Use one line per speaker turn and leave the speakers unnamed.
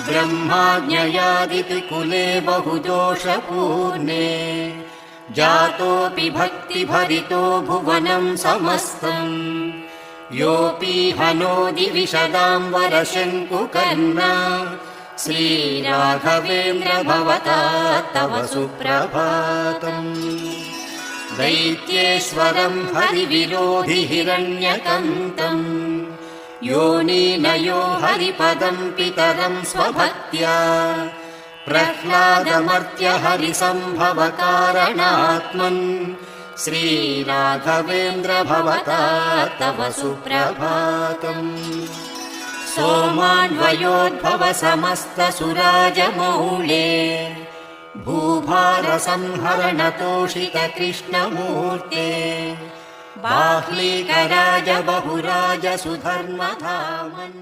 ब्रह्माज्ञयादिति कुले बहुदोषपूर्णे जातोऽपि भक्तिभरितो भुवनं समस्तम् योऽपि हनोति विशदाम्बरशङ्कुकर्णा श्रीराघवेन्द्र भवता तव सुप्रभातम्। दैत्येश्वरं हरिविरोधि हिरण्यकन्तम् योनिनयो हरिपदं पितरं स्वभक्त्या प्रह्लादमर्त्य हरिसम्भव कारणात्मन् श्रीराघवेन्द्र भवता तव सुप्रभातम्। सोमान्वयोद्भव समस्त सुराजमौले भूभारसंहरणतोषित कृष्णमूर्ते बाह्लीकराज बहुराज सुधर्मधामन्।